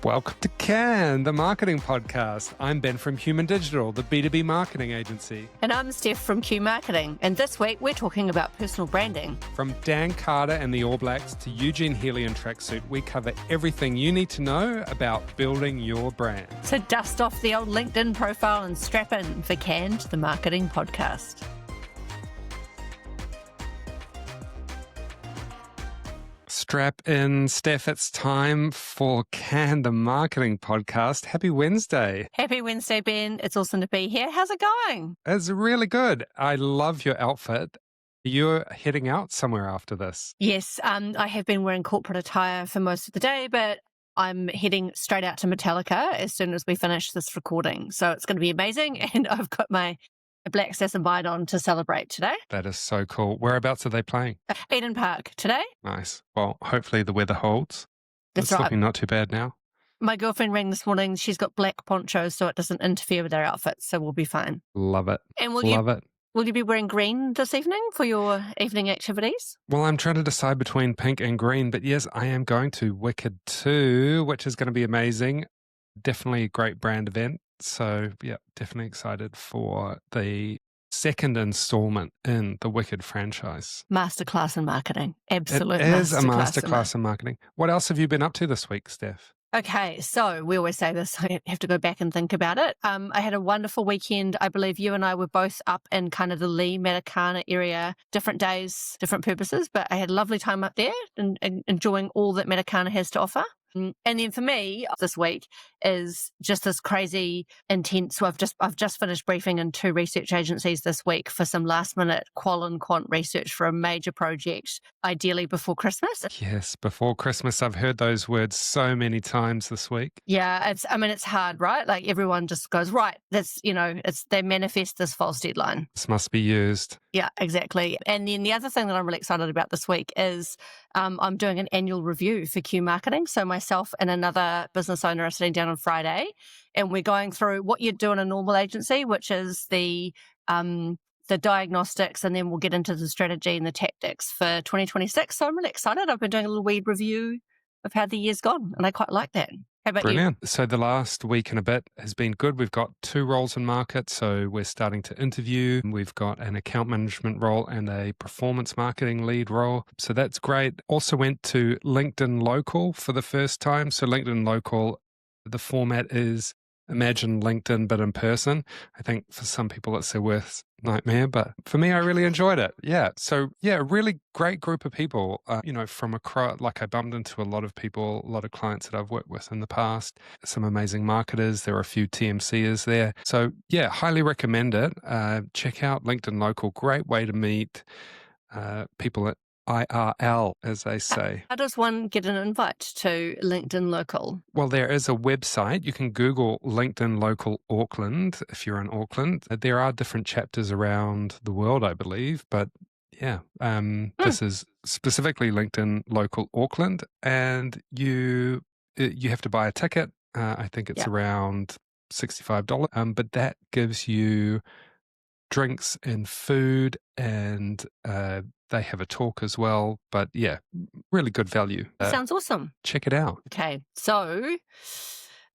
Welcome to Can, the marketing podcast. I'm Ben from Human Digital, the B2B marketing agency. And I'm Steph from Q Marketing. And this week we're talking about personal branding. From Dan Carter and the All Blacks to Eugene Healy and Tracksuit, we cover everything you need to know about building your brand. So dust off the old LinkedIn profile and strap in for Can, the marketing podcast. Strap in, Steph. It's time for Can, the marketing podcast. Happy Wednesday. Happy Wednesday, Ben. It's awesome to be here. How's it going? It's really good. I love your outfit. You're heading out somewhere after this. Yes, I have been wearing corporate attire for most of the day, but I'm heading straight out to Metallica as soon as we finish this recording. So it's going to be amazing. And I've got my Black Sassabide on to celebrate today. That is so cool. Whereabouts are they playing? Eden Park today. Nice. Well, hopefully the weather holds. That's It's right. looking not too bad now. My girlfriend rang this morning. She's got black ponchos, so it doesn't interfere with our outfits, so we'll be fine. Love it. And Love it. will you be wearing green this evening for your evening activities? Well, I'm trying to decide between pink and green, but yes, I am going to Wicked 2, which is going to be amazing. Definitely a great brand event. So, yeah, definitely excited for the second installment in the Wicked franchise. Masterclass in marketing. Absolute It is a masterclass masterclass in marketing. What else have you been up to this week, Steph? Okay, so we always say this, I have to go back and think about it. I had a wonderful weekend. I believe you and I were both up in kind of the Lee Matakana area, different days, different purposes, but I had a lovely time up there and enjoying all that Matakana has to offer. And then for me this week is just this crazy intense. So I've just finished briefing in 2 research agencies this week for some last minute qual and quant research for a major project, ideally before Christmas. Yes, before Christmas. I've heard those words so many times this week. Yeah, it's hard, right? Like everyone just goes, right, they manifest this false deadline. This must be used. Yeah, exactly. And then the other thing that I'm really excited about this week is I'm doing an annual review for Q Marketing. So myself and another business owner are sitting down on Friday and we're going through what you'd do in a normal agency, which is the diagnostics, and then we'll get into the strategy and the tactics for 2026. So I'm really excited. I've been doing a little weed review of how the year's gone, and I quite like that. How about Brilliant. So the last week and a bit has been good. We've got 2 roles in market. So we're starting to interview. We've got an account management role and a performance marketing lead role. So that's great. Also went to LinkedIn Local for the first time. So LinkedIn Local, the format is imagine LinkedIn, but in person. I think for some people it's their worst nightmare, but for me, I really enjoyed it. Yeah. So yeah, a really great group of people, from across, like I bumped into a lot of people, a lot of clients that I've worked with in the past, some amazing marketers. There are a few TMCers there. So yeah, highly recommend it. Check out LinkedIn Local. Great way to meet people at IRL, as they say. How does one get an invite to LinkedIn Local? Well, there is a website. You can Google LinkedIn Local Auckland if you're in Auckland. There are different chapters around the world, I believe, but yeah, this is specifically LinkedIn Local Auckland, and you have to buy a ticket. I think it's around $65, but that gives you drinks and food, and they have a talk as well. But yeah, really good value. Sounds awesome. Check it out. Okay, so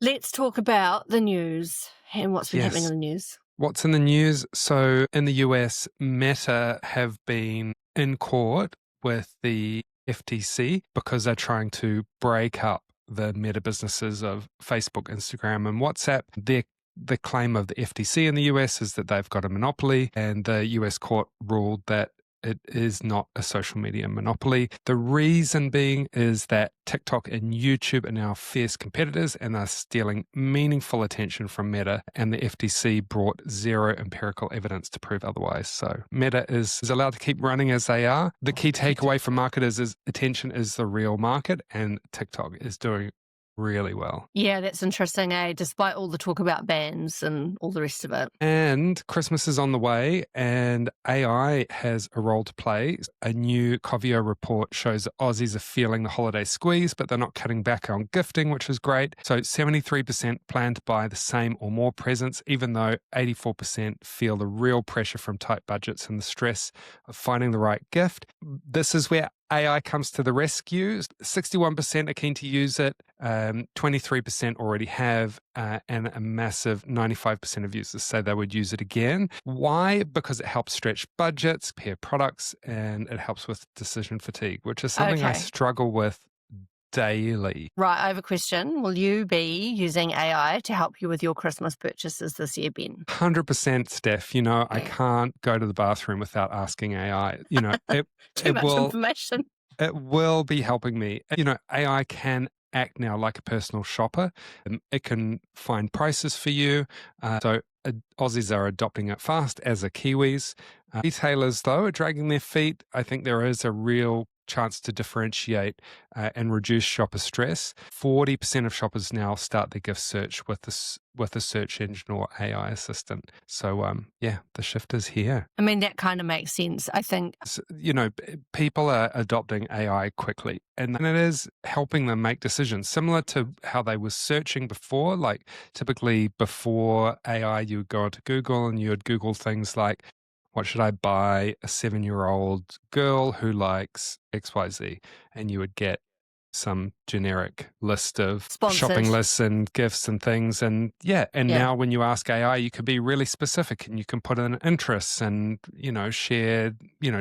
let's talk about the news and what's been happening in the news. What's in the news? So in the US, Meta have been in court with the FTC because they're trying to break up the meta businesses of Facebook, Instagram, and WhatsApp. The claim of the FTC in the US is that they've got a monopoly, and the US court ruled that it is not a social media monopoly. The reason being is that TikTok and YouTube are now fierce competitors and are stealing meaningful attention from Meta, and the FTC brought zero empirical evidence to prove otherwise. So Meta is allowed to keep running as they are. The key takeaway for marketers is attention is the real market, and TikTok is doing really well. Yeah, that's interesting, despite all the talk about bans and all the rest of it. And Christmas is on the way, and AI has a role to play. A new Covio report shows that Aussies are feeling the holiday squeeze, but they're not cutting back on gifting, which is great. So 73% plan to buy the same or more presents, even though 84% feel the real pressure from tight budgets and the stress of finding the right gift. This is where AI comes to the rescue. 61% are keen to use it, 23% already have, and a massive 95% of users say they would use it again. Why? Because it helps stretch budgets, pair products, and it helps with decision fatigue, which is something I Okay. struggle with daily. Right, I have a question. Will you be using AI to help you with your Christmas purchases this year, Ben? 100% Steph, I can't go to the bathroom without asking AI. It Too much will information. It will be helping me. AI can act now like a personal shopper. It can find prices for you. Aussies are adopting it fast, as are Kiwis. Retailers, though, are dragging their feet. I think there is a real chance to differentiate and reduce shopper stress. 40% of shoppers now start their gift search with a search engine or AI assistant. So, the shift is here. I mean, that kind of makes sense. I think, People are adopting AI quickly, and it is helping them make decisions similar to how they were searching before. Like typically before AI, you would go onto Google and you would Google things like, what should I buy a 7-year-old girl who likes XYZ? And you would get some generic list of Sponsored. shopping lists and gifts and things. And now when you ask AI, you can be really specific and you can put in interests and, share,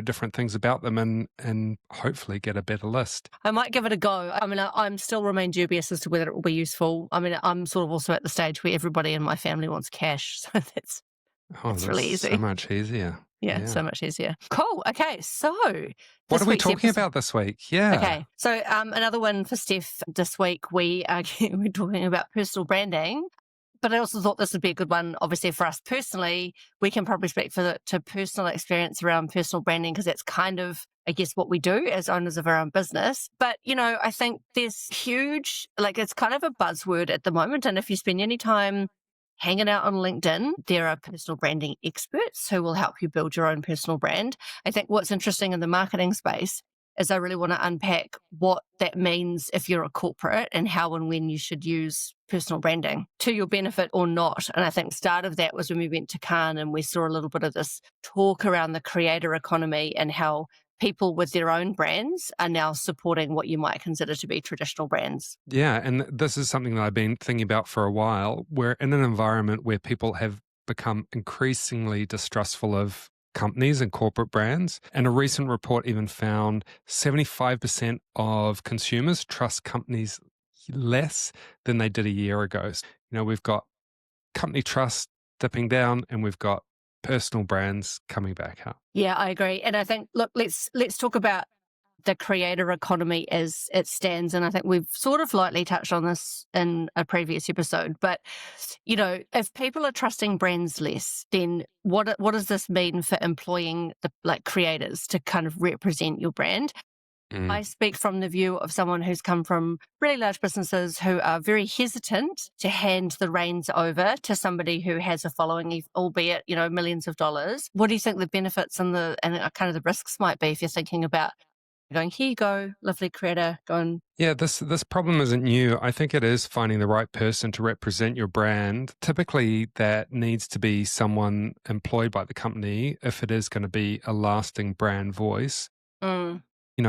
different things about them and hopefully get a better list. I might give it a go. I mean, I'm still remain dubious as to whether it will be useful. I mean, I'm sort of also at the stage where everybody in my family wants cash. So that's really easy. So much easier. Yeah, so much easier. Cool. Okay, so what are we talking about this week? Yeah. Okay, so another one for Steph this week. We're talking about personal branding, but I also thought this would be a good one. Obviously, for us personally, we can probably speak to personal experience around personal branding because that's kind of, I guess, what we do as owners of our own business. But, I think there's huge, it's kind of a buzzword at the moment. And if you spend any time hanging out on LinkedIn, there are personal branding experts who will help you build your own personal brand. I think what's interesting in the marketing space is I really want to unpack what that means if you're a corporate and how and when you should use personal branding to your benefit or not. And I think the start of that was when we went to Cannes and we saw a little bit of this talk around the creator economy and how people with their own brands are now supporting what you might consider to be traditional brands. Yeah, and this is something that I've been thinking about for a while. We're in an environment where people have become increasingly distrustful of companies and corporate brands. And a recent report even found 75% of consumers trust companies less than they did a year ago. We've got company trust dipping down and we've got personal brands coming back up. Yeah, I agree. And I think, look, let's talk about the creator economy as it stands. And I think we've sort of lightly touched on this in a previous episode. But, if people are trusting brands less, then what does this mean for employing the creators to kind of represent your brand? I speak from the view of someone who's come from really large businesses who are very hesitant to hand the reins over to somebody who has a following, albeit, millions of dollars. What do you think the benefits and kind of the risks might be if you're thinking about going, here you go, lovely creator, going? Yeah, this problem isn't new. I think it is finding the right person to represent your brand. Typically, that needs to be someone employed by the company if it is going to be a lasting brand voice.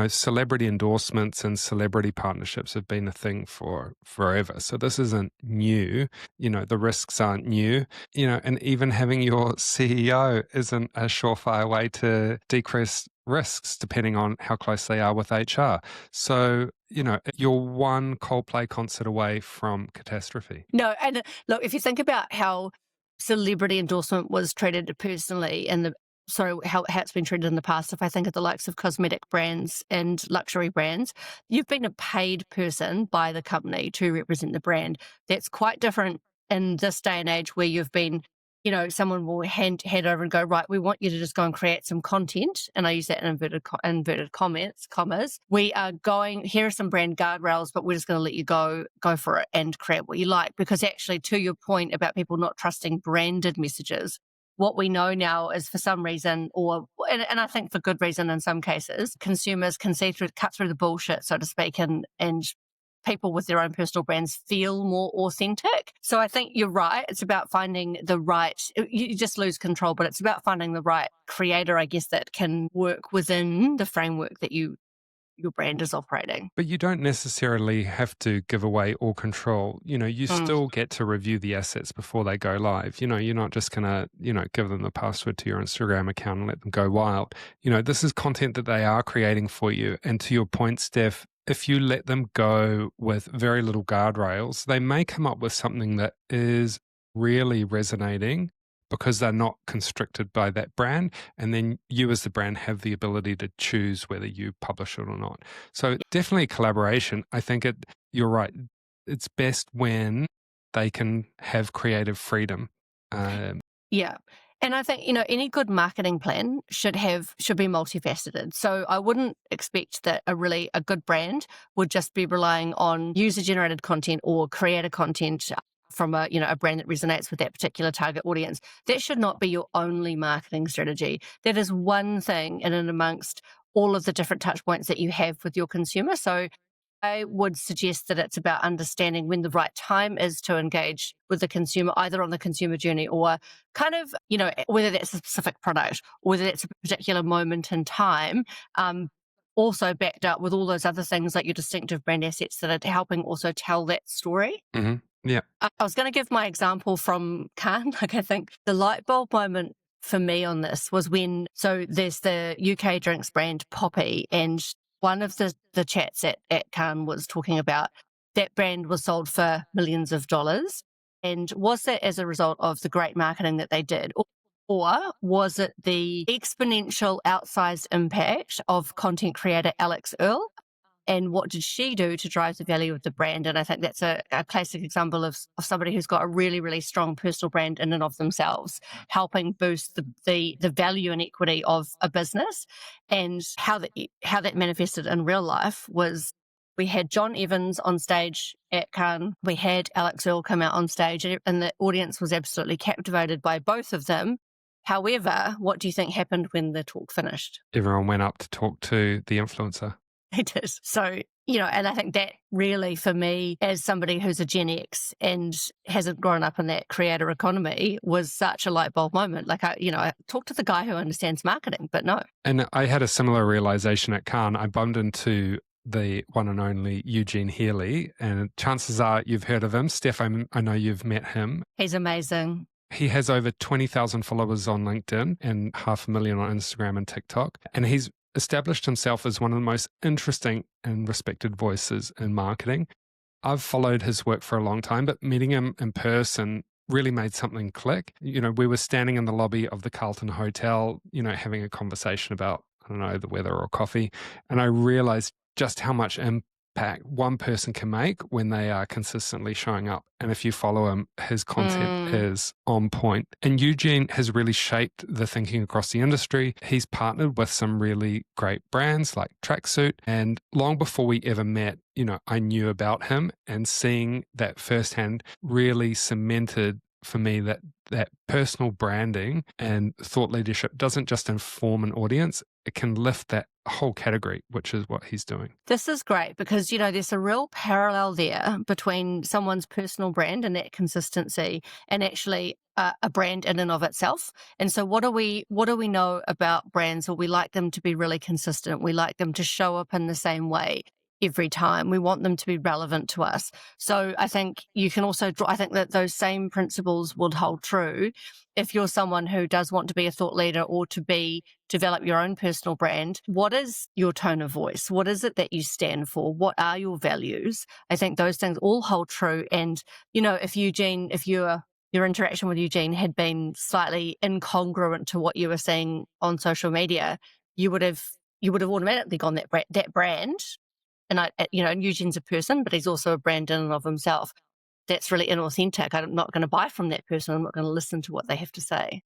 Celebrity endorsements and celebrity partnerships have been a thing for forever. So this isn't new. The risks aren't new. And even having your CEO isn't a surefire way to decrease risks depending on how close they are with HR. So, you're one Coldplay concert away from catastrophe. No, and look, if you think about how celebrity endorsement was treated personally and how it's been treated in the past, if I think of the likes of cosmetic brands and luxury brands, you've been a paid person by the company to represent the brand. That's quite different in this day and age where you've been, someone will hand over and go, right, we want you to just go and create some content. And I use that in inverted commas. We are going, here are some brand guardrails, but we're just going to let you go for it and create what you like. Because actually, to your point about people not trusting branded messages, what we know now is for some reason, and I think for good reason in some cases, consumers can cut through the bullshit, so to speak, and people with their own personal brands feel more authentic. So I think you're right. It's about finding the right, you just lose control, but it's about finding the right creator, I guess, that can work within the framework that you your brand is operating. But you don't necessarily have to give away all control. You Mm. still get to review the assets before they go live. You're not just going to, give them the password to your Instagram account and let them go wild. This is content that they are creating for you. And to your point, Steph, if you let them go with very little guardrails, they may come up with something that is really resonating because they're not constricted by that brand. And then you as the brand have the ability to choose whether you publish it or not. So definitely collaboration. I think you're right. It's best when they can have creative freedom. Yeah. And I think, any good marketing plan should be multifaceted. So I wouldn't expect that a good brand would just be relying on user generated content or creator content from a brand that resonates with that particular target audience. That should not be your only marketing strategy. That is one thing in and amongst all of the different touch points that you have with your consumer. So I would suggest that it's about understanding when the right time is to engage with the consumer, either on the consumer journey or kind of, whether that's a specific product or whether that's a particular moment in time. Also backed up with all those other things like your distinctive brand assets that are helping also tell that story. Mm-hmm. Yeah. I was going to give my example from Cannes. I think the light bulb moment for me on this was so there's the UK drinks brand Poppy, and one of the chats at Cannes was talking about that brand was sold for millions of dollars. And was that as a result of the great marketing that they did? Or was it the exponential outsized impact of content creator Alex Earl? And what did she do to drive the value of the brand? And I think that's a classic example of somebody who's got a really, really strong personal brand in and of themselves, helping boost the value and equity of a business. And how that manifested in real life was we had John Evans on stage at Cannes. We had Alex Earl come out on stage, and the audience was absolutely captivated by both of them. However, what do you think happened when the talk finished? Everyone went up to talk to the influencer. It is. So, and I think that really for me, as somebody who's a Gen X and hasn't grown up in that creator economy, was such a light bulb moment. Like, I talked to the guy who understands marketing, but no. And I had a similar realization at Cannes. I bumped into the one and only Eugene Healy, and chances are you've heard of him. Steph, I know you've met him. He's amazing. He has over 20,000 followers on LinkedIn and 500,000 on Instagram and TikTok. And he's established himself as one of the most interesting and respected voices in marketing. I've followed his work for a long time, but meeting him in person really made something click. We were standing in the lobby of the Carlton Hotel, having a conversation about, I don't know, the weather or coffee. And I realized just how much impact one person can make when they are consistently showing up. And if you follow him, his content is on point. And Eugene has really shaped the thinking across the industry. He's partnered with some really great brands like Tracksuit. And long before we ever met, I knew about him, and seeing that firsthand really cemented for me that personal branding and thought leadership doesn't just inform an audience, it can lift that whole category, which is what he's doing. This is great because, there's a real parallel there between someone's personal brand and that consistency and actually a brand in and of itself. And so what do we know about brands? Well, we like them to be really consistent. We like them to show up in the same way every time. We want them to be relevant to us. So I think you can also I think that those same principles would hold true if you're someone who does want to be a thought leader or to develop your own personal brand. What is your tone of voice? What is it that you stand for? What are your values? I think those things all hold true. And, if your interaction with Eugene had been slightly incongruent to what you were seeing on social media, you would have automatically gone that brand. And Eugene's a person, but he's also a brand in and of himself. That's really inauthentic. I'm not going to buy from that person. I'm not going to listen to what they have to say.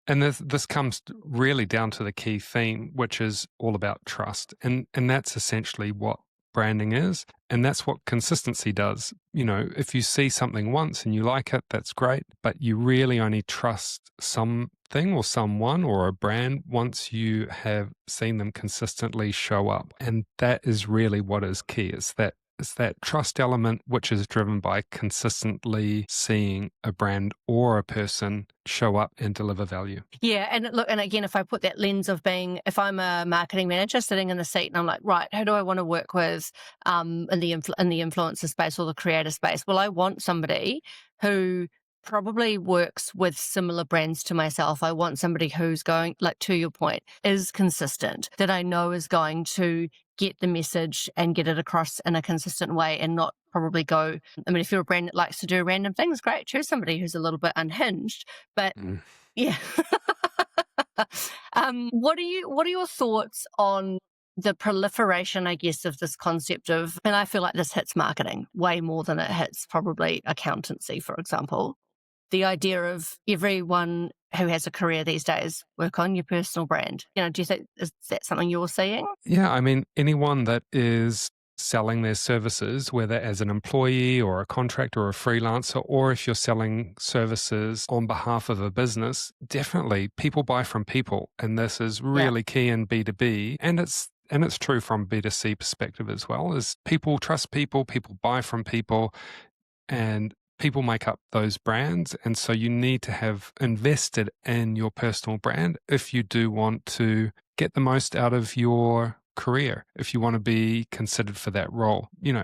And this comes really down to the key theme, which is all about trust. And that's essentially what branding is. And that's what consistency does. If you see something once and you like it, that's great. But you really only trust something or someone or a brand once you have seen them consistently show up. And that is really what is key. It's It's that trust element, which is driven by consistently seeing a brand or a person show up and deliver value. Yeah. And look, and again, if I put that lens of being, if I'm a marketing manager sitting in the seat and I'm like, right, who do I want to work with in the influencer space or the creator space? Well, I want somebody who probably works with similar brands to myself. I want somebody who's going, like to your point, is consistent, that I know is going to get the message and get it across in a consistent way and not probably go, I mean, if you're a brand that likes to do random things, great, choose somebody who's a little bit unhinged. But yeah. What are your thoughts on the proliferation, I guess, of this concept of, and I feel like this hits marketing way more than it hits probably accountancy, for example, the idea of everyone who has a career these days, work on your personal brand. You know, do you think, is that something you're seeing? Yeah, I mean, anyone that is selling their services, whether as an employee or a contractor or a freelancer, or if you're selling services on behalf of a business, definitely people buy from people. And this is really key in B2B. And it's true from B2C perspective as well, is people trust people, people buy from people, and people make up those brands. And so you need to have invested in your personal brand if you do want to get the most out of your career, if you want to be considered for that role. You know,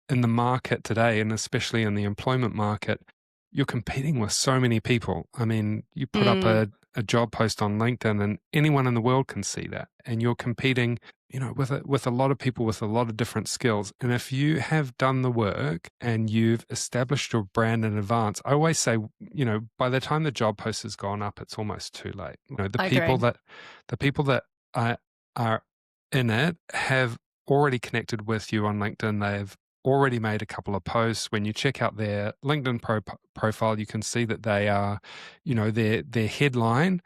in the market today, and especially in the employment market, you're competing with so many people. I mean, you put up a job post on LinkedIn and anyone in the world can see that. And you're competing, you know, with a lot of people with a lot of different skills. And if you have done the work and you've established your brand in advance, I always say, you know, by the time the job post has gone up, it's almost too late. You know, the people that are in it have already connected with you on LinkedIn. They've already made a couple of posts. When you check out their LinkedIn profile, you can see that they are, you know, their headline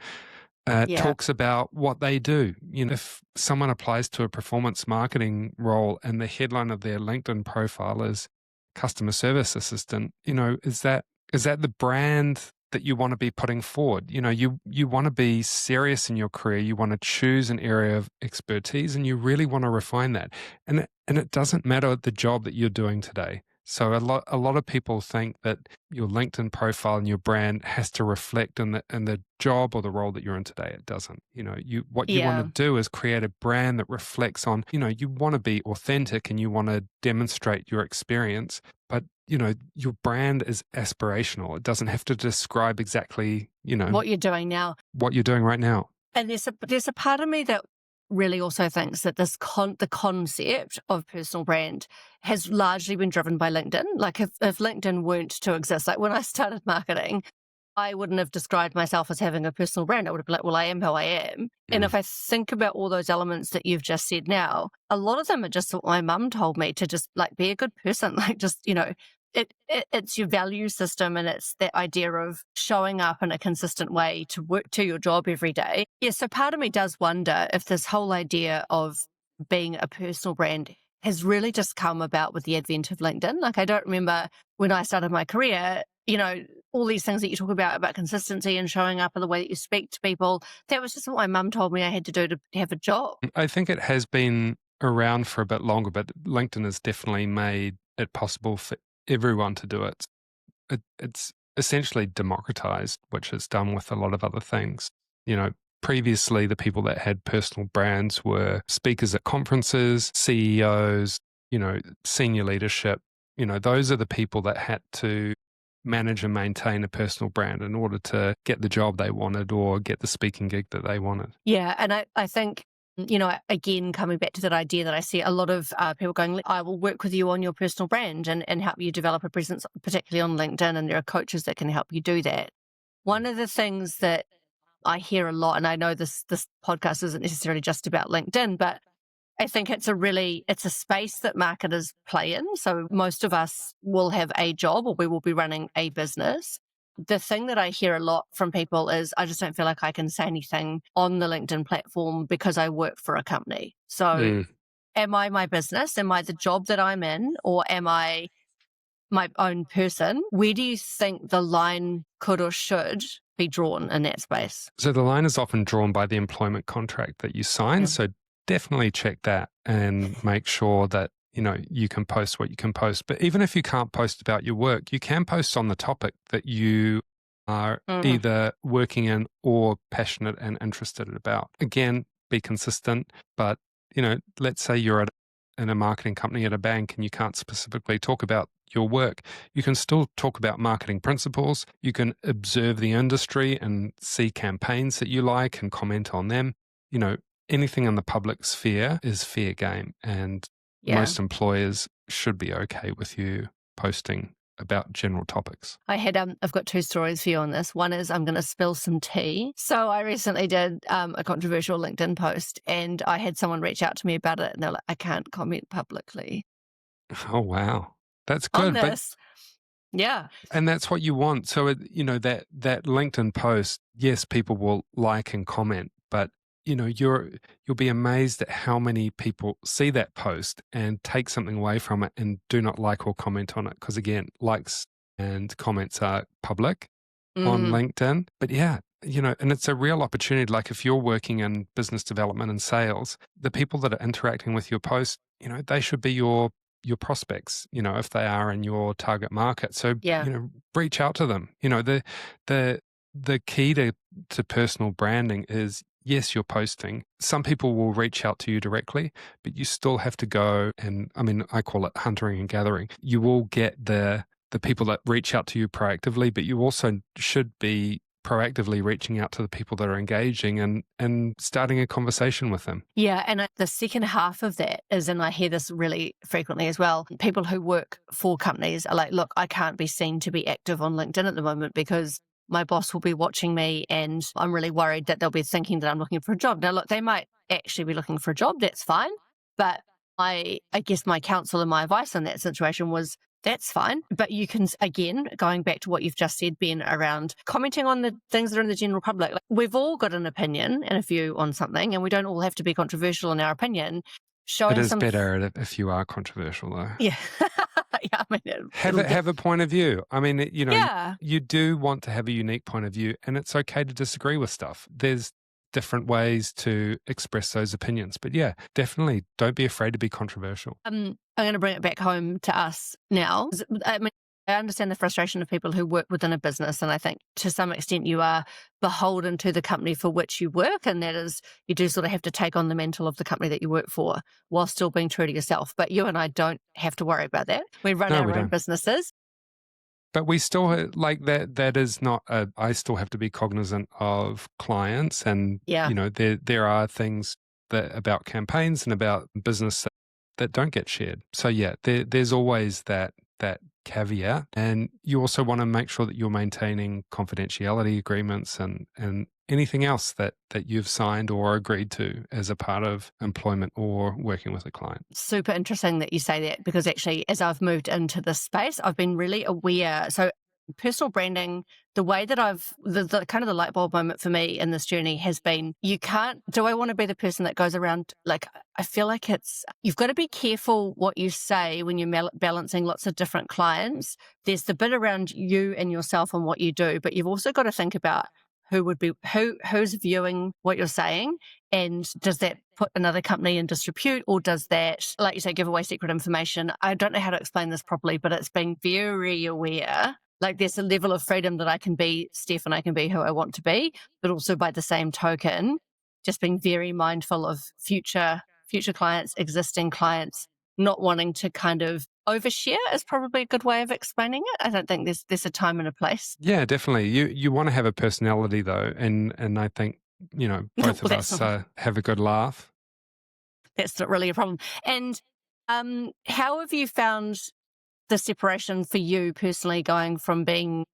talks about what they do. You know, if someone applies to a performance marketing role and the headline of their LinkedIn profile is customer service assistant, you know, is that the brand that you want to be putting forward? You know, you want to be serious in your career. You want to choose an area of expertise and you really want to refine that. And it doesn't matter the job that you're doing today. So a lot of people think that your LinkedIn profile and your brand has to reflect in the job or the role that you're in today. It doesn't. You know, what you want to do is create a brand that reflects on, you know, you want to be authentic and you want to demonstrate your experience, but you know, your brand is aspirational. It doesn't have to describe exactly, you know, what you're doing now, what you're doing right now. And there's a part of me that really also thinks that the concept of personal brand has largely been driven by LinkedIn. Like if LinkedIn weren't to exist, like when I started marketing, I wouldn't have described myself as having a personal brand. I would have been like, well, I am who I am. And if I think about all those elements that you've just said now, a lot of them are just what my mum told me to just like be a good person, like just, you know, it's your value system and it's that idea of showing up in a consistent way to work to your job every day. Yeah, so part of me does wonder if this whole idea of being a personal brand has really just come about with the advent of LinkedIn. Like I don't remember when I started my career, you know, all these things that you talk about consistency and showing up in the way that you speak to people. That was just what my mum told me I had to do to have a job. I think it has been around for a bit longer, but LinkedIn has definitely made it possible for everyone to do it. It's essentially democratized, which is done with a lot of other things. You know, previously the people that had personal brands were speakers at conferences, CEOs, you know, senior leadership. You know, those are the people that had to manage and maintain a personal brand in order to get the job they wanted or get the speaking gig that they wanted. Yeah, and I think, you know, again, coming back to that idea that I see a lot of people going, I will work with you on your personal brand and help you develop a presence, particularly on LinkedIn, and there are coaches that can help you do that. One of the things that I hear a lot, and I know this podcast isn't necessarily just about LinkedIn, but I think it's a space that marketers play in. So most of us will have a job or we will be running a business. The thing that I hear a lot from people is I just don't feel like I can say anything on the LinkedIn platform because I work for a company. So am I my business? Am I the job that I'm in? Or am I my own person? Where do you think the line could or should be drawn in that space? So the line is often drawn by the employment contract that you sign. So definitely check that and make sure that you can post what you can post. But even if you can't post about your work, you can post on the topic that you are either working in or passionate and interested about. Again, be consistent, but let's say you're in a marketing company at a bank and you can't specifically talk about your work. You can still talk about marketing principles. You can observe the industry and see campaigns that you like and comment on them. Anything in the public sphere is fair game, and most employers should be okay with you posting about general topics. I've got two stories for you on this. One is I'm going to spill some tea. So I recently did a controversial LinkedIn post, and I had someone reach out to me about it, and they're like, I can't comment publicly. Oh, wow. That's good. On this. Yeah. And that's what you want. So, that LinkedIn post, yes, people will like and comment, but you'll be amazed at how many people see that post and take something away from it and do not like or comment on it. Because again, likes and comments are public on LinkedIn. But yeah, and it's a real opportunity. Like if you're working in business development and sales, the people that are interacting with your post, they should be your prospects, if they are in your target market. So, reach out to them. The key to personal branding is, yes, you're posting. Some people will reach out to you directly, but you still have to go and, I call it hunting and gathering. You will get the people that reach out to you proactively, but you also should be proactively reaching out to the people that are engaging and starting a conversation with them. Yeah, and the second half of that is, and I hear this really frequently as well, people who work for companies are like, look, I can't be seen to be active on LinkedIn at the moment because my boss will be watching me and I'm really worried that they'll be thinking that I'm looking for a job. Now, look, they might actually be looking for a job. That's fine. But I guess my counsel and my advice in that situation was, that's fine. But you can, again, going back to what you've just said, Ben, around commenting on the things that are in the general public. Like, we've all got an opinion and a view on something, and we don't all have to be controversial in our opinion. It is better if you are controversial, though. Yeah. Yeah, have a point of view. You do want to have a unique point of view, and it's okay to disagree with stuff. There's different ways to express those opinions. But yeah, definitely don't be afraid to be controversial. I'm going to bring it back home to us now. I understand the frustration of people who work within a business, and I think to some extent you are beholden to the company for which you work, and that is, you do sort of have to take on the mantle of the company that you work for while still being true to yourself. But you and I don't have to worry about that. We run our own businesses. But we still, like, that is not I still have to be cognizant of clients, and there are things about campaigns and about business that don't get shared. So yeah, there's always that caveat, and you also want to make sure that you're maintaining confidentiality agreements and anything else that you've signed or agreed to as a part of employment or working with a client. Super interesting that you say that, because actually as I've moved into this space, I've been really aware. So personal branding, the way that the kind of the light bulb moment for me in this journey has been, do I want to be the person that goes around, like, I feel like you've got to be careful what you say when you're balancing lots of different clients. There's the bit around you and yourself and what you do, but you've also got to think about who's viewing what you're saying, and does that put another company in disrepute, or does that, like you say, give away secret information? I don't know how to explain this properly, but it's been very aware. Like, there's a level of freedom that I can be Steph and I can be who I want to be, but also by the same token, just being very mindful of future clients, existing clients, not wanting to kind of overshare is probably a good way of explaining it. I don't think there's a time and a place. Yeah, definitely. You want to have a personality though, and I think both of us have a good laugh. That's not really a problem. And how have you found the separation for you personally, going from being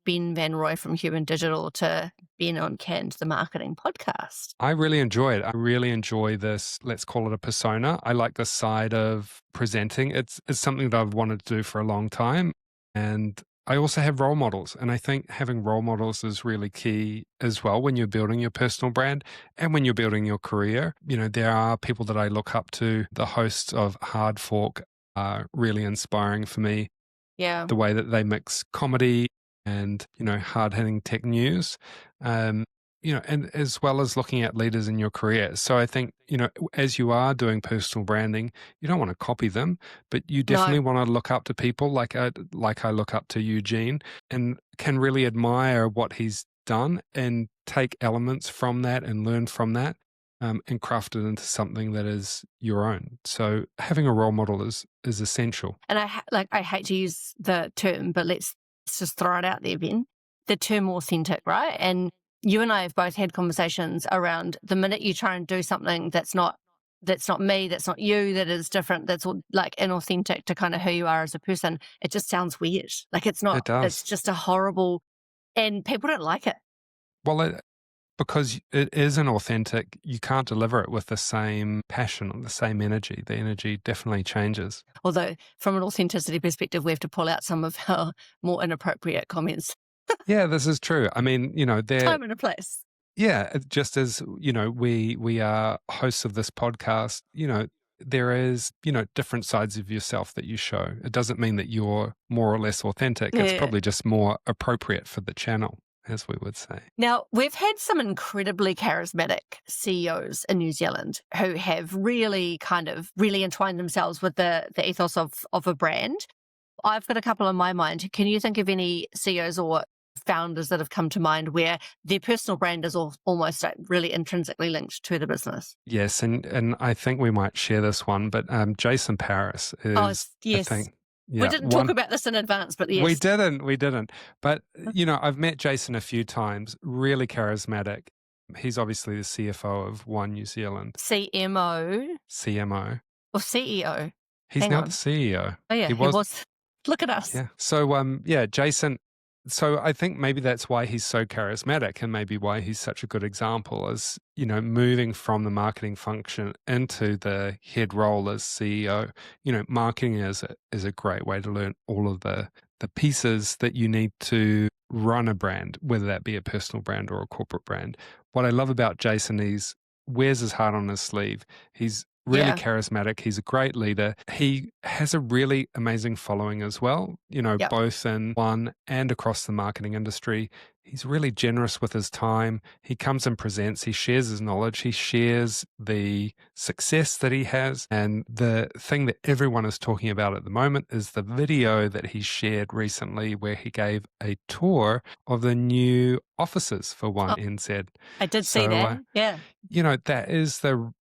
Ben van Rooy from Human Digital to Ben on Canned, the marketing podcast? I really enjoy it. I really enjoy this, let's call it a persona. I like this side of presenting. It's something that I've wanted to do for a long time. And I also have role models. And I think having role models is really key as well when you're building your personal brand and when you're building your career. There are people that I look up to. The hosts of Hard Fork are really inspiring for me. Yeah. The way that they mix comedy and hard-hitting tech news. and as well as looking at leaders in your career. So I think, as you are doing personal branding, you don't want to copy them, but you definitely No. want to look up to people like I look up to Eugene and can really admire what he's done and take elements from that and learn from that, and craft it into something that is your own. So having a role model is essential. And I hate to use the term, but let's just throw it out there, Ben. The term authentic, right? And you and I have both had conversations around the minute you try and do something that's not me, that's not you, that is different, that's all like inauthentic to kind of who you are as a person, it just sounds weird. Like it's not, It does. it's just a horrible, and people don't like it. Well, because it isn't authentic, you can't deliver it with the same passion or the same energy. The energy definitely changes. Although from an authenticity perspective, we have to pull out some of our more inappropriate comments. Yeah, this is true. I mean, Time and a place. Yeah, just as, we are hosts of this podcast, there is, different sides of yourself that you show. It doesn't mean that you're more or less authentic. It's Yeah. probably just more appropriate for the channel, as we would say. Now, we've had some incredibly charismatic CEOs in New Zealand who have really entwined themselves with the ethos of a brand. I've got a couple in my mind. Can you think of any CEOs or founders that have come to mind where their personal brand is almost like really intrinsically linked to the business? Yes, and I think we might share this one, but Jason Paris is, yes. I think, We didn't talk about this in advance, but yes. We didn't. But, I've met Jason a few times, really charismatic. He's obviously the CFO of One New Zealand. CMO? CMO. Or CEO? He's now the CEO. Oh, yeah, he was. Look at us. Yeah. So, Jason. So I think maybe that's why he's so charismatic and maybe why he's such a good example is, moving from the marketing function into the head role as CEO. Marketing is a great way to learn all of the pieces that you need to run a brand, whether that be a personal brand or a corporate brand. What I love about Jason, he's wears his heart on his sleeve. He's really charismatic. He's a great leader. He has a really amazing following as well, both in One and across the marketing industry. He's really generous with his time. He comes and presents. He shares his knowledge. He shares the success that he has. And the thing that everyone is talking about at the moment is the video that he shared recently where he gave a tour of the new offices for One NZ. I did see that. Yeah. It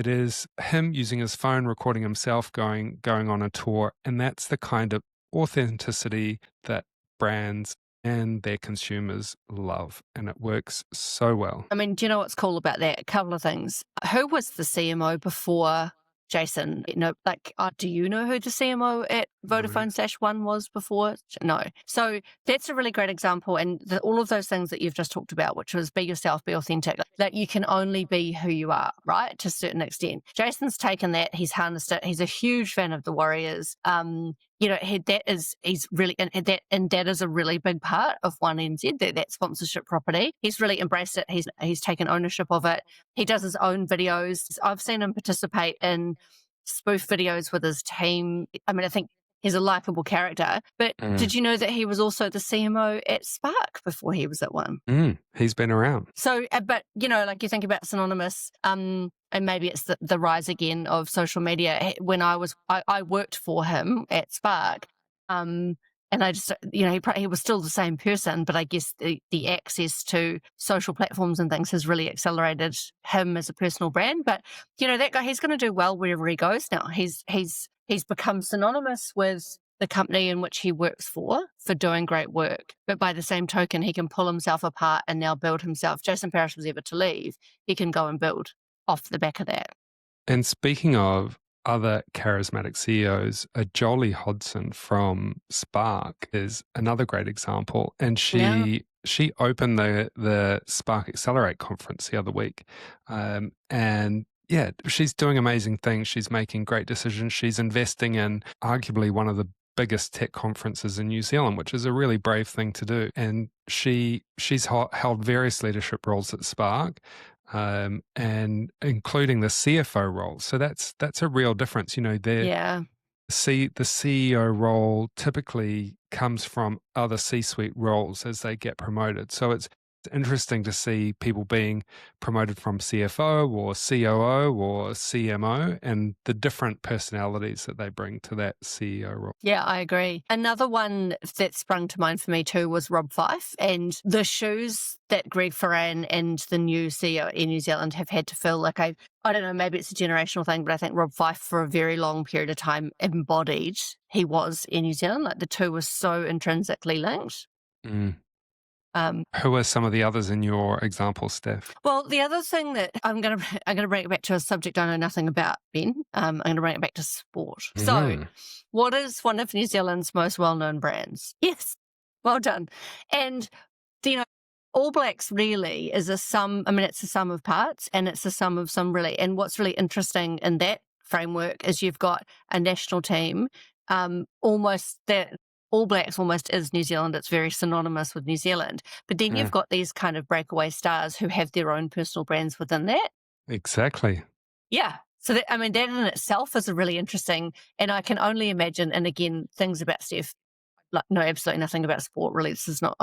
is him using his phone, recording himself going on a tour. And that's the kind of authenticity that brands and their consumers love, and it works so well. I mean, do you know what's cool about that? A couple of things. Who was the CMO before Jason? Do you know who the CMO at Vodafone/One was before? No. So that's a really great example, and all of those things that you've just talked about, which was be yourself, be authentic, that you can only be who you are, right? To a certain extent. Jason's taken that, he's harnessed it. He's a huge fan of the Warriors. That is a really big part of One NZ, that sponsorship property. He's really embraced it. He's taken ownership of it. He does his own videos. I've seen him participate in spoof videos with his team. I mean, I think he's a likable character. But did you know that he was also the CMO at Spark before he was at One? He's been around. So, but you think about synonymous, and maybe it's the rise again of social media. When I worked for him at Spark, and I just, he was still the same person, but I guess the access to social platforms and things has really accelerated him as a personal brand. But that guy, he's going to do well wherever he goes now. He's become synonymous with the company in which he works for doing great work. But by the same token, he can pull himself apart and now build himself. Jason Paris was ever to leave, he can go and build off the back of that. And speaking of other charismatic CEOs, Jolie Hodson from Spark is another great example. And she opened the Spark Accelerate conference the other week. And yeah, she's doing amazing things. She's making great decisions. She's investing in arguably one of the biggest tech conferences in New Zealand, which is a really brave thing to do. And she's held various leadership roles at Spark, and including the CFO role. So that's a real difference. The CEO role typically comes from other C-suite roles as they get promoted. So it's It's interesting to see people being promoted from CFO or COO or CMO and the different personalities that they bring to that CEO role. Yeah, I agree. Another one that sprung to mind for me too was Rob Fife, and the shoes that Greg Foran and the new CEO in New Zealand have had to fill. Like, I don't know, maybe it's a generational thing, but I think Rob Fife for a very long period of time embodied he was in New Zealand. Like, the two were so intrinsically linked. Mm. Who are some of the others in your example, Steph? Well, the other thing that I'm going to bring it back to a subject I know nothing about, Ben. I'm going to bring it back to sport. So, what is one of New Zealand's most well-known brands? Yes, well done. And, All Blacks really is a sum. I mean, it's a sum of parts, and it's a sum of some really. And what's really interesting in that framework is you've got a national team, almost that. All Blacks almost is New Zealand. It's very synonymous with New Zealand. But then you've got these kind of breakaway stars who have their own personal brands within that. Exactly. Yeah. So, that in itself is a really interesting, and I can only imagine, and again, things about Steph, like, know absolutely nothing about sport, really. This is not,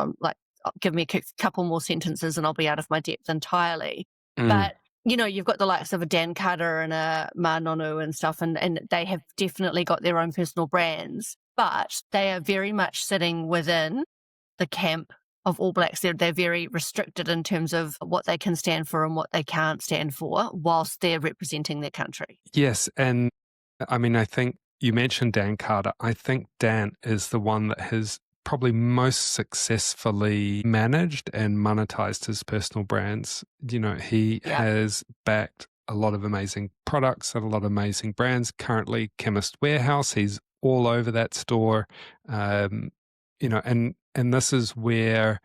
give me a couple more sentences and I'll be out of my depth entirely. But, you've got the likes of a Dan Carter and a Ma Nonu and stuff, and they have definitely got their own personal brands. But they are very much sitting within the camp of All Blacks. They're very restricted in terms of what they can stand for and what they can't stand for whilst they're representing their country. Yes. And I mean, I think you mentioned Dan Carter. I think Dan is the one that has probably most successfully managed and monetized his personal brands. He has backed a lot of amazing products and a lot of amazing brands. Currently, Chemist Warehouse, he's all over that store, and this is where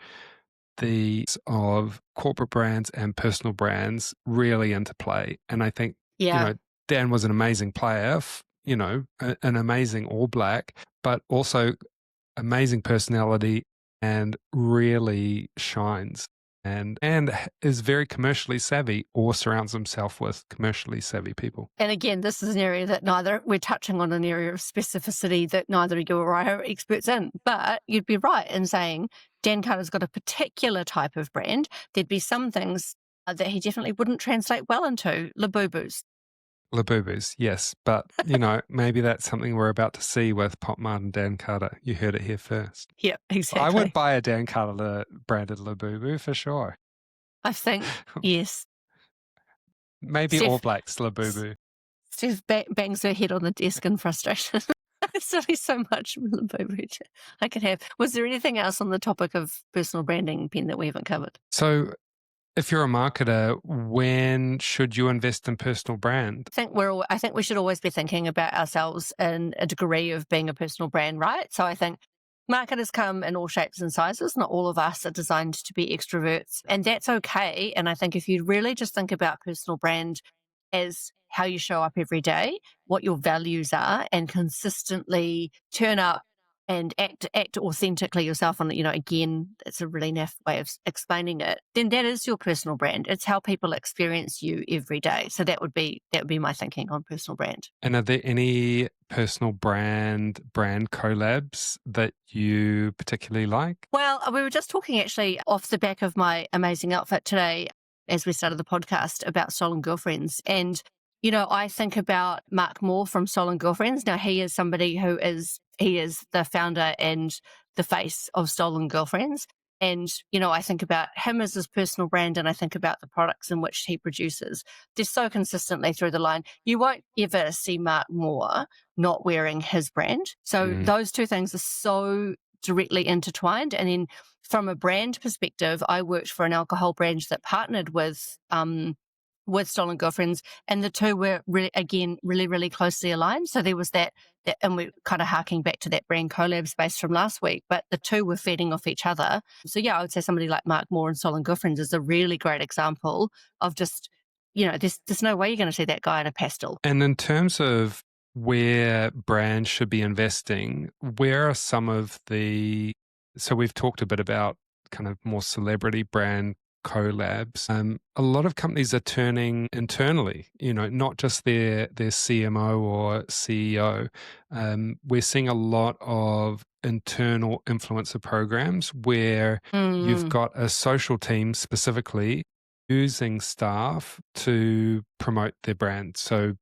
these of corporate brands and personal brands really interplay. And I think, Dan was an amazing player, an amazing All Black, but also amazing personality and really shines and is very commercially savvy or surrounds himself with commercially savvy people. And again, this is an area that we're touching on an area of specificity that neither you or I are experts in, but you'd be right in saying Dan Carter's got a particular type of brand. There'd be some things that he definitely wouldn't translate well into. Labubus. Labubus, yes. But, maybe that's something we're about to see with Pop Mart and Dan Carter. You heard it here first. Yeah, exactly. I would buy a Dan Carter branded Labubu for sure. I think, yes. Maybe All Blacks Labubu. Steph bangs her head on the desk in frustration. There's only so much Labubu I can have. Was there anything else on the topic of personal branding, Ben, that we haven't covered? So, if you're a marketer, when should you invest in personal brand? I think we should always be thinking about ourselves in a degree of being a personal brand, right? So I think marketers come in all shapes and sizes. Not all of us are designed to be extroverts, and that's okay. And I think if you really just think about personal brand as how you show up every day, what your values are, and consistently turn up and act authentically yourself on, again, it's a really naff way of explaining it, then that is your personal brand. It's how people experience you every day. So that would be my thinking on personal brand. And are there any personal brand collabs that you particularly like? Well, we were just talking actually off the back of my amazing outfit today as we started the podcast about Stolen Girlfriends. And I think about Mark Moore from Stolen Girlfriends. Now, he is somebody he is the founder and the face of Stolen Girlfriends. And, I think about him as his personal brand, and I think about the products in which he produces. They're so consistently through the line. You won't ever see Mark Moore not wearing his brand. So those two things are so directly intertwined. And then from a brand perspective, I worked for an alcohol brand that partnered with Stolen Girlfriends, and the two were really, really closely aligned. So there was that, and we're kind of harking back to that brand collab space from last week, but the two were feeding off each other. So I would say somebody like Mark Moore and Stolen Girlfriends is a really great example of just, there's no way you're going to see that guy in a pastel. And in terms of where brands should be investing, where are some of so we've talked a bit about kind of more celebrity brand collabs. A lot of companies are turning internally, not just their CMO or CEO. We're seeing a lot of internal influencer programs where you've got a social team specifically using staff to promote their brand. So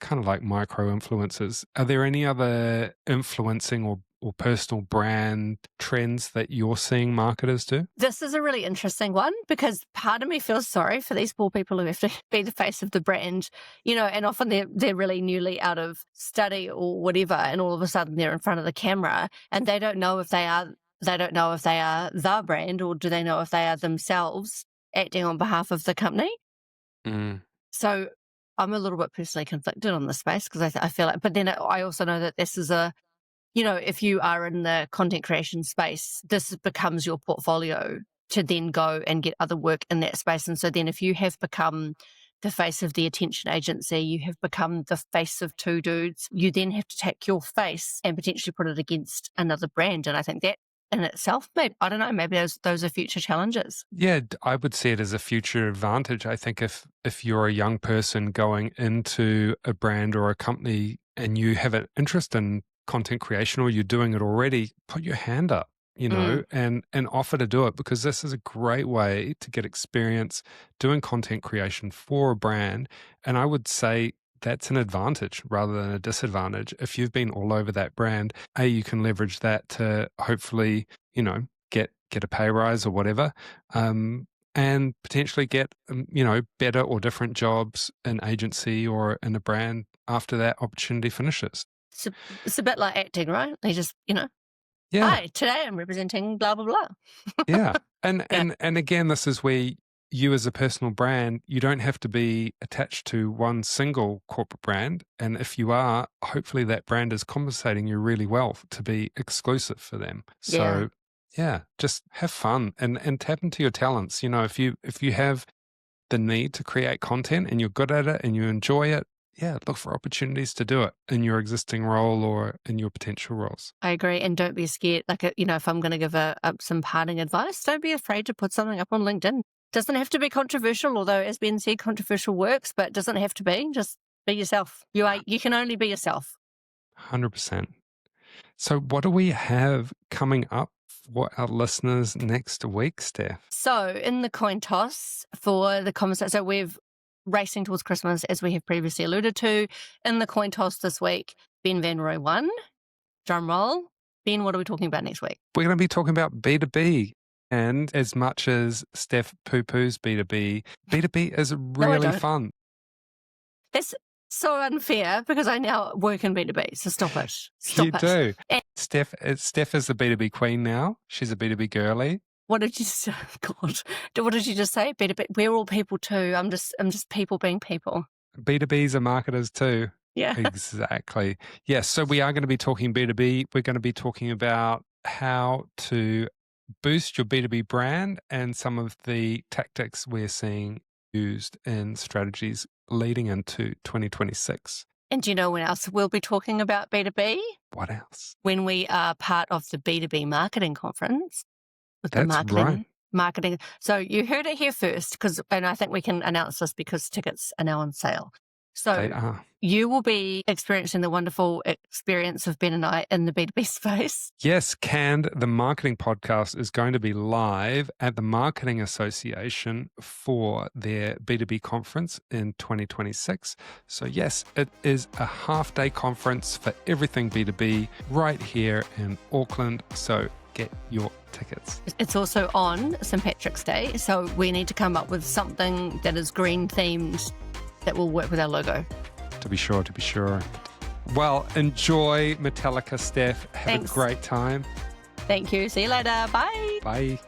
kind of like micro influencers. Are there any other influencing or personal brand trends that you're seeing marketers do? This is a really interesting one because part of me feels sorry for these poor people who have to be the face of the brand, and often they're really newly out of study or whatever, and all of a sudden they're in front of the camera and they don't know if they are the brand, or do they know if they are themselves acting on behalf of the company. So I'm a little bit personally conflicted on this space because I feel like, but then I also know that this is if you are in the content creation space, this becomes your portfolio to then go and get other work in that space. And so then if you have become the face of the attention agency, you have become the face of two dudes, you then have to take your face and potentially put it against another brand. And I think that in itself, maybe those are future challenges. Yeah, I would see it as a future advantage. I think if you're a young person going into a brand or a company and you have an interest in content creation or you're doing it already, put your hand up, and offer to do it, because this is a great way to get experience doing content creation for a brand. And I would say that's an advantage rather than a disadvantage. If you've been all over that brand, you can leverage that to hopefully, get a pay rise or whatever, and potentially get, better or different jobs in agency or in a brand after that opportunity finishes. It's a bit like acting, right? They just, Yeah. Hi, today I'm representing blah, blah, blah. Yeah. And again, this is where you as a personal brand, you don't have to be attached to one single corporate brand. And if you are, hopefully that brand is compensating you really well to be exclusive for them. So yeah, just have fun and tap into your talents. If you have the need to create content and you're good at it and you enjoy it, look for opportunities to do it in your existing role or in your potential roles. I agree. And don't be scared. Like, if I'm going to give some parting advice, don't be afraid to put something up on LinkedIn. Doesn't have to be controversial, although as Ben said, controversial works, but doesn't have to be. Just be yourself. You can only be yourself. 100%. So what do we have coming up for our listeners next week, Steph? So in the coin toss for the conversation, so we've racing towards Christmas, as we have previously alluded to. In the coin toss this week, Ben van Rooy won. Drum roll. Ben, what are we talking about next week? We're going to be talking about B2B. And as much as Steph poo-poos B2B is really fun. That's so unfair because I now work in B2B, so stop it. Stop you it. Do. And Steph is the B2B queen now. She's a B2B girly. What did you say? God, what did you just say? B2B. We're all people too. I'm just people being people. B2Bs are marketers too. Yeah. Exactly. Yes. So we are going to be talking B2B. We're going to be talking about how to boost your B2B brand and some of the tactics we're seeing used in strategies leading into 2026. And do you know when else we'll be talking about B2B? What else? When we are part of the B2B marketing conference. That's right. Marketing. So you heard it here first, and I think we can announce this because tickets are now on sale. So you will be experiencing the wonderful experience of Ben and I in the B2B space. Yes, Canned, the marketing podcast, is going to be live at the Marketing Association for their B2B conference in 2026. So yes, it is a half-day conference for everything B2B right here in Auckland. So get your tickets. It's also on St. Patrick's Day, so we need to come up with something that is green themed that will work with our logo. To be sure. Well, enjoy Metallica, Steph. Have Thanks. a great time. Thank you. See you later. Bye. Bye.